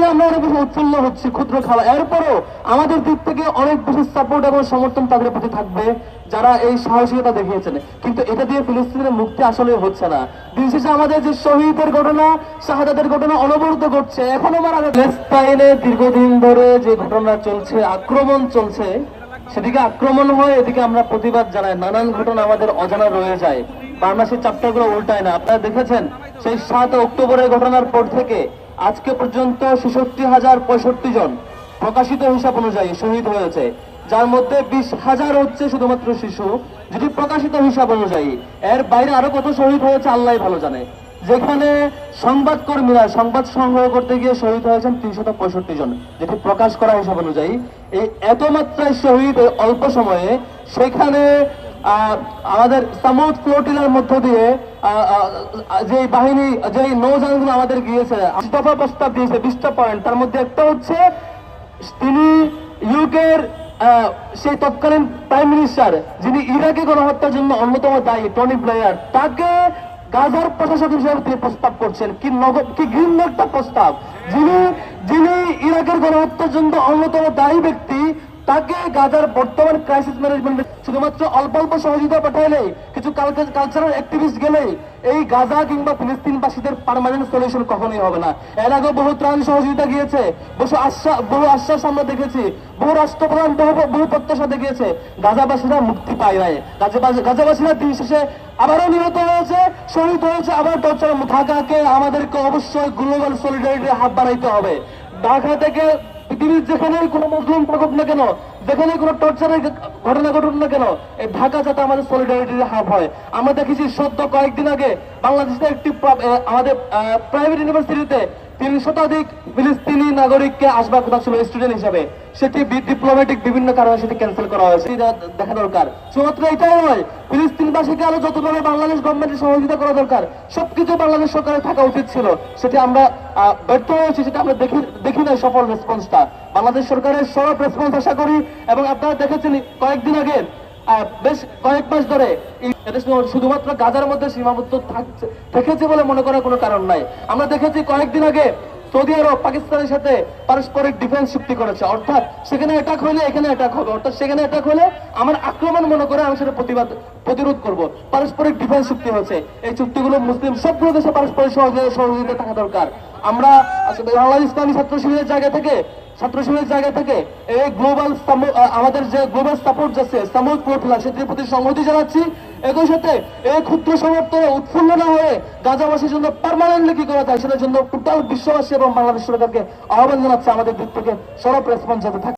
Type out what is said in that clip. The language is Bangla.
নিয়ে আমরা অনেক বেশি উৎফুল্ল হচ্ছি ক্ষুদ্র খাওয়া, এরপরও আমাদের দিক থেকে অনেক বেশি সাপোর্ট এবং সমর্থন তাদের প্রতি থাকবে যারা এই সাহসিকতা দেখিয়েছেন। কিন্তু এটা দিয়ে ফিলিস্তিনের মুক্তি আসলে হচ্ছে না। দিন শেষে আমাদের যে শহীদের ঘটনা, শাহাদাতের ঘটনা অনবরত ঘটছে, এখনো মারা যাচ্ছে। প্যালেস্তাইনে দীর্ঘদিন ধরে যে ঘটনা চলছে, আক্রমণ চলছে, সেদিকে আক্রমণ হয়, এদিকে আমরা প্রতিবাদ জানাই, নানান ঘটনা আমাদের অজানা রয়ে যায়। বাংলাদেশের চ্যাপ্টারগুলো উল্টায় না। আপনারা দেখেছেন সেই 7 অক্টোবরের ঘটনার পর থেকে আজকে পর্যন্ত 66,065 জন প্রকাশিত হিসাব অনুযায়ী শহীদ হয়েছে, যার মধ্যে 20,000 হচ্ছে শুধুমাত্র শিশু, যদি প্রকাশিত হিসাব অনুযায়ী। এর বাইরে আরো কত শহীদ হয়েছে আল্লাহ ভালো জানে। যেখানে সংবাদকর্মীরা সংবাদ সংগ্রহ করতে গিয়ে শহীদ হয়েছেন 365 জন, যেটি প্রকাশ করা হিসাব অনুযায়ী। এই এত মাত্রায় শহীদ অল্প সময়ে, সেখানে আমাদের সামুদ ফ্লোটিলার মধ্য দিয়ে যে বাহিনী, যে নৌযানগুলো আমাদের গিয়েছে, 8 দফা প্রস্তাব দিয়েছে, 20টা পয়েন্ট। তার মধ্যে একটা হচ্ছে তিনি ইউকের সেই তৎকালীন প্রাইম মিনিস্টার, যিনি ইরাকে গণহত্যার জন্য অন্যতম দায়ী, টনি ব্লেয়ার, তাকে গাজার প্রশাসক হিসেবে তিনি প্রস্তাব করছেন। কি ঘৃণ্য একটা প্রস্তাব! যিনি ইরাকের গণহত্যার জন্য অন্যতম দায়ী ব্যক্তি, তাকে গাজার বর্তমান ক্রাইসিস ম্যানেজমেন্ট শুধুমাত্র অল্প অল্প সহযোগিতা পাঠাইলে, কিছু কালচারাল অ্যাক্টিভিস্ট গেলে এই গাজা কিংবা ফিলিস্তিনবাসীদের পার্মানেন্ট সলিউশন কখনোই হবে না। এর আগে বহু ত্রাণ সহযোগিতা গিয়েছে, বহু আশ্বাস আমরা দেখেছি, বহু রাষ্ট্রপ্রধান বহু প্রত্যাশা দেখিয়েছে, গাজাবাসীরা মুক্তি পায় নাই। গাজাবাসীরা দিন শেষে আবারও নিহত হয়েছে, শহীদ হয়েছে, আবার টর্চার। ঢাকাকে আমাদেরকে অবশ্যই গ্লোবাল সলিডারিটির হাত বাড়াইতে হবে। ঢাকা থেকে পৃথিবীর যেখানে কোনো মুসলিম থাকুক না কেন, যেখানে কোনো টর্চারের ঘটনা ঘটুক না কেন, এই ঢাকা যাতে আমাদের সলিডারিটির হাব হয়। আমরা দেখেছি সদ্য কয়েকদিন আগে বাংলাদেশের একটি আমাদের প্রাইভেট ইউনিভার্সিটিতে 3 শতাধিক ফিলিস্তিনি নাগরিককে আসবার কথা ছিল স্টুডেন্ট হিসাবে, সেটি ডিপ্লোম্যাটিক বিভিন্ন কারণে সেটি ক্যান্সেল করা হয়েছে। দেখা দরকার শুধুমাত্র এটাই নয়, ফিলিস্তিনবাসীকে আরো যতভাবে বাংলাদেশ গভর্নমেন্টের সহযোগিতা করা দরকার, সবকিছু বাংলাদেশ সরকারের থাকা উচিত ছিল। সেটি আমরা ব্যর্থ হয়েছি, সেটা আমরা দেখি নাই সফল রেসপন্সটা। বাংলাদেশ সরকারের সরব রেসপন্স আশা করি। এবং আপনারা দেখেছেন কয়েকদিন আগে, বেশ কয়েক মাস ধরে শুধুমাত্র গাজার মধ্যে সীমাবদ্ধ থেকেছে বলে মনে করার কোনো কারণ নাই। আমরা দেখেছি কয়েকদিন আগে সৌদি আরব পাকিস্তানের সাথে পারস্পরিক ডিফেন্স চুক্তি করেছে, অর্থাৎ সেখানে অ্যাটাক হলে এখানে অ্যাটাক হবে, অর্থাৎ সেখানে অ্যাটাক হলে আমার আক্রমণ মনে করে আমি সেটা প্রতিরোধ করব। পারস্পরিক ডিফেন্স চুক্তি হচ্ছে। এই চুক্তিগুলো মুসলিম সবগুলো দেশে পারস্পরিক সহযোগিতা থাকা দরকার। আমরা বাংলাদেশ ইসলামী ছাত্র শিবিরের জায়গা থেকে এই গ্লোবাল আমাদের যে গ্লোবাল সাপোর্ট যাচ্ছে সামুদ ফ্লোটিলা, সেটির প্রতি সংহতি জানাচ্ছি। একই সাথে এই ক্ষুদ্র সমর্থনে উৎফুল্ল না হয়ে গাজাবাসীর জন্য পার্মানেন্টলি কি করা যায় সেটার জন্য টোটাল বিশ্ববাসী এবং বাংলাদেশ সরকারকে আহ্বান জানাচ্ছে আমাদের দিক থেকে সরব রেসপন্স যাতে থাকে।